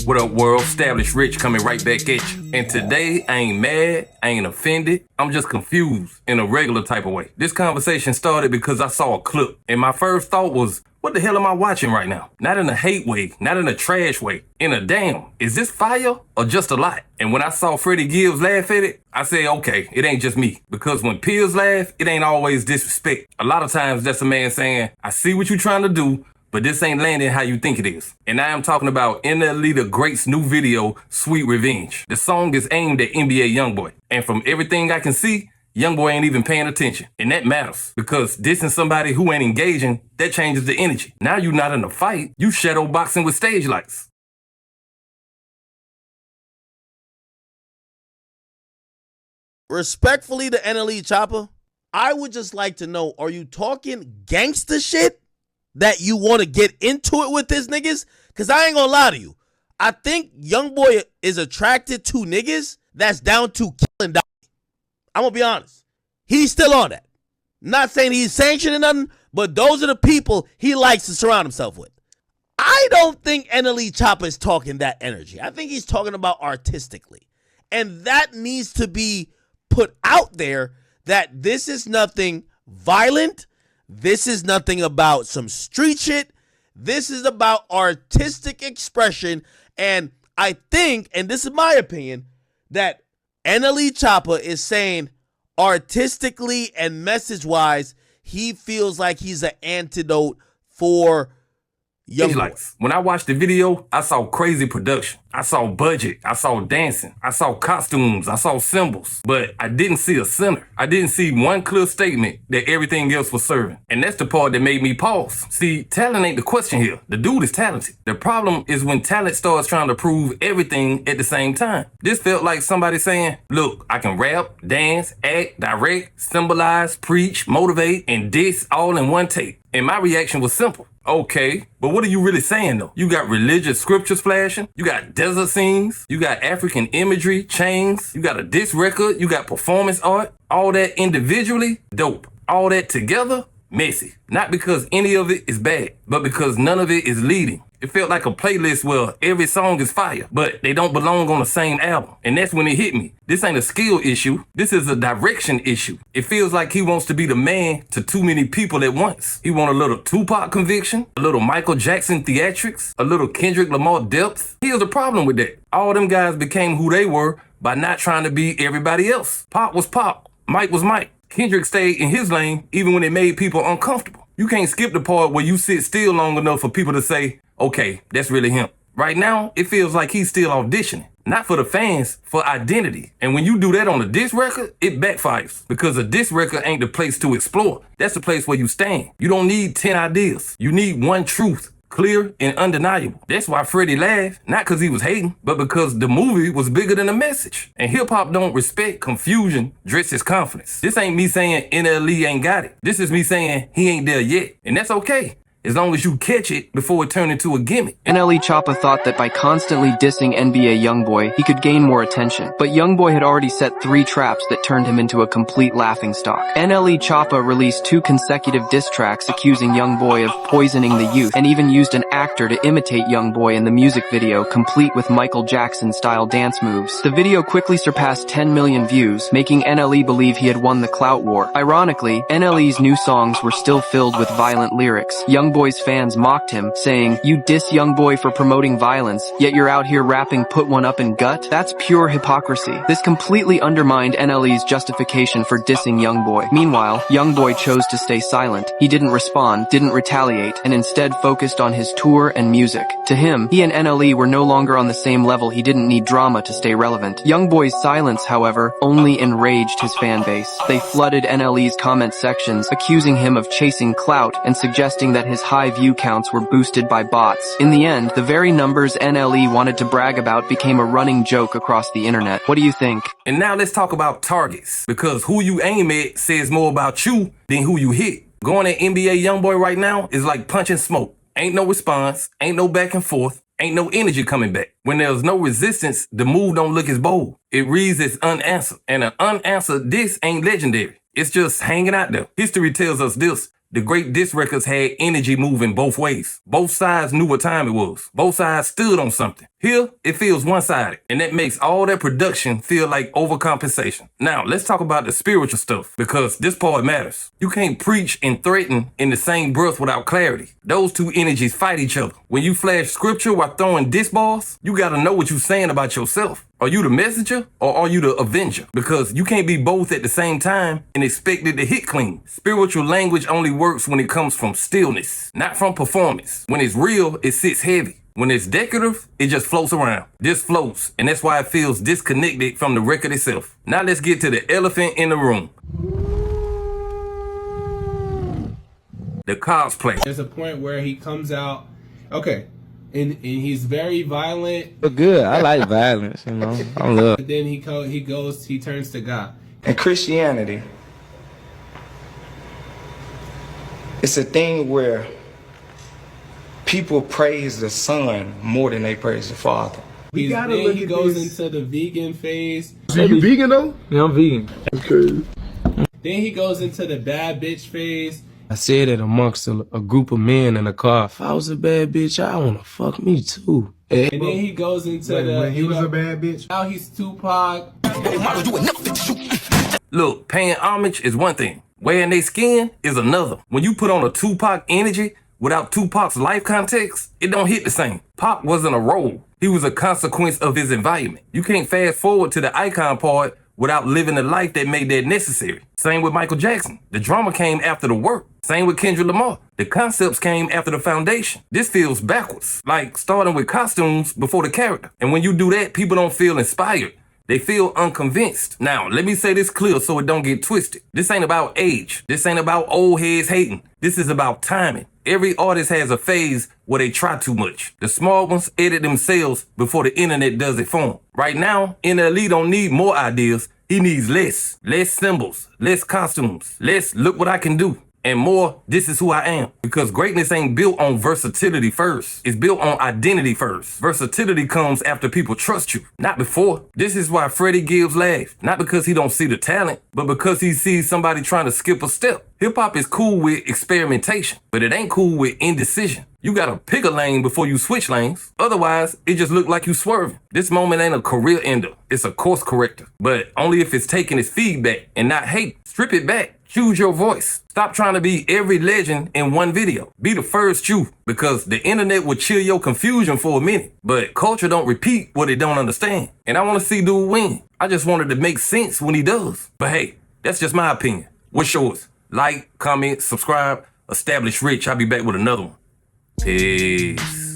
What up, world? Established Rich coming right back at you. And today, I ain't mad, I ain't offended, I'm just confused in a regular type of way. This conversation started because I saw a clip, and my first thought was, what the hell am I watching right now? Not in a hate way, not in a trash way. In a damn, is this fire or just a lot? And when I saw Freddie Gibbs laugh at it, I said, okay, it ain't just me. Because when peers laugh, it ain't always disrespect. A lot of times that's a man saying, I see what you're trying to do, but this ain't landing how you think it is. And I am talking about NLE The Great's new video, Sweet Revenge. The song is aimed at NBA YoungBoy. And from everything I can see, YoungBoy ain't even paying attention. And that matters. Because dissing somebody who ain't engaging, that changes the energy. Now you not in a fight, you shadow boxing with stage lights. Respectfully to NLE Choppa, I would just like to know, are you talking gangster shit that you want to get into it with this niggas? Because I ain't gonna lie to you. I think YoungBoy is attracted to niggas that's down to kill and die. I'm gonna be honest. He's still on that. Not saying he's sanctioning nothing, but those are the people he likes to surround himself with. I don't think NLE Choppa is talking that energy. I think he's talking about artistically. And that needs to be put out there, that this is nothing violent. This is nothing about some street shit. This is about artistic expression. And I think, and this is my opinion, that NLE Choppa is saying artistically and message-wise, he feels like he's an antidote for YoungBoy. When I watched the video, I saw crazy production. I saw budget. I saw dancing. I saw costumes. I saw symbols. But I didn't see a center. I didn't see one clear statement that everything else was serving. And that's the part that made me pause. See, talent ain't the question here. The dude is talented. The problem is when talent starts trying to prove everything at the same time. This felt like somebody saying, look, I can rap, dance, act, direct, symbolize, preach, motivate, and diss all in one take. And my reaction was simple. Okay, but what are you really saying though? You got religious scriptures flashing, you got desert scenes, you got African imagery, chains, you got a disc record, you got performance art, all that individually, dope. All that together, messy. Not because any of it is bad, but because none of it is leading. It felt like a playlist where every song is fire, but they don't belong on the same album. And that's when it hit me. This ain't a skill issue. This is a direction issue. It feels like he wants to be the man to too many people at once. He want a little Tupac conviction, a little Michael Jackson theatrics, a little Kendrick Lamar depth. Here's the problem with that. All them guys became who they were by not trying to be everybody else. Pop was Pop. Mike was Mike. Kendrick stayed in his lane even when it made people uncomfortable. You can't skip the part where you sit still long enough for people to say, okay, that's really him. Right now, it feels like he's still auditioning. Not for the fans, for identity. And when you do that on a diss record, it backfires. Because a diss record ain't the place to explore. That's the place where you stand. You don't need 10 ideas. You need one truth. Clear and undeniable. That's why Freddie laughed, not because he was hating, but because the movie was bigger than the message. And hip-hop don't respect confusion dressed as confidence. This ain't me saying NLE ain't got it. This is me saying he ain't there yet. And that's okay, as long as you catch it before it turned into a gimmick. NLE Choppa thought that by constantly dissing NBA YoungBoy, he could gain more attention. But YoungBoy had already set 3 traps that turned him into a complete laughingstock. NLE Choppa released 2 consecutive diss tracks accusing YoungBoy of poisoning the youth, and even used an actor to imitate YoungBoy in the music video, complete with Michael Jackson-style dance moves. The video quickly surpassed 10 million views, making NLE believe he had won the clout war. Ironically, NLE's new songs were still filled with violent lyrics. YoungBoy's fans mocked him, saying, "You diss YoungBoy for promoting violence, yet you're out here rapping Put One Up and Gut? That's pure hypocrisy." This completely undermined NLE's justification for dissing YoungBoy. Meanwhile, YoungBoy chose to stay silent. He didn't respond, didn't retaliate, and instead focused on his tour and music. To him, he and NLE were no longer on the same level. He didn't need drama to stay relevant. YoungBoy's silence, however, only enraged his fan base. They flooded NLE's comment sections, accusing him of chasing clout and suggesting that his high view counts were boosted by bots. In the end, the very numbers NLE wanted to brag about became a running joke across the internet. What do you think? And now let's talk about targets, because who you aim at says more about you than who you hit. Going at NBA YoungBoy right now is like punching smoke. Ain't no response, ain't no back and forth, ain't no energy coming back. When there's no resistance, the move don't look as bold. It reads as unanswered. And an unanswered diss ain't legendary. It's just hanging out there. History tells us this. The great diss records had energy moving both ways. Both sides knew what time it was. Both sides stood on something. Here, it feels one-sided, and that makes all that production feel like overcompensation. Now, let's talk about the spiritual stuff, because this part matters. You can't preach and threaten in the same breath without clarity. Those two energies fight each other. When you flash scripture while throwing diss balls, you gotta know what you're saying about yourself. Are you the messenger or are you the avenger? Because you can't be both at the same time and expect it to hit clean. Spiritual language only works when it comes from stillness, not from performance. When it's real, it sits heavy. When it's decorative, it just floats around. This floats, and that's why it feels disconnected from the record itself. Now let's get to the elephant in the room. The cosplay. There's a point where he comes out, okay, and he's very violent. But good. I like violence, you know. I love. But then he turns to God. In Christianity, it's a thing where people praise the son more than they praise the father. Then he goes into the vegan phase. So you vegan though? Yeah, I'm vegan. Okay. Then he goes into the bad bitch phase. I said it amongst a group of men in a car. If I was a bad bitch, I wanna fuck me too. And then he goes into when he was a bad bitch. Now he's Tupac. Look, paying homage is one thing. Wearing their skin is another. When you put on a Tupac energy without Tupac's life context, it don't hit the same. Pac wasn't a role. He was a consequence of his environment. You can't fast forward to the icon part without living the life that made that necessary. Same with Michael Jackson. The drama came after the work. Same with Kendrick Lamar. The concepts came after the foundation. This feels backwards, like starting with costumes before the character. And when you do that, people don't feel inspired. They feel unconvinced. Now, let me say this clear so it don't get twisted. This ain't about age. This ain't about old heads hating. This is about timing. Every artist has a phase where they try too much. The small ones edit themselves before the internet does it for them. Right now, NLE don't need more ideas. He needs less. Less symbols, less costumes, less look what I can do. And more, this is who I am. Because greatness ain't built on versatility first. It's built on identity first. Versatility comes after people trust you, not before. This is why Freddie Gibbs laughed. Not because he don't see the talent, but because he sees somebody trying to skip a step. Hip-hop is cool with experimentation, but it ain't cool with indecision. You gotta pick a lane before you switch lanes. Otherwise, it just look like you swerving. This moment ain't a career ender. It's a course corrector. But only if it's taking its feedback and not hate. Strip it back. Choose your voice. Stop trying to be every legend in one video. Be the first you, because the internet will chill your confusion for a minute. But culture don't repeat what it don't understand. And I want to see dude win. I just wanted to make sense when he does. But hey, that's just my opinion. What's yours? Like, comment, subscribe. Establish Rich. I'll be back with another one. Peace.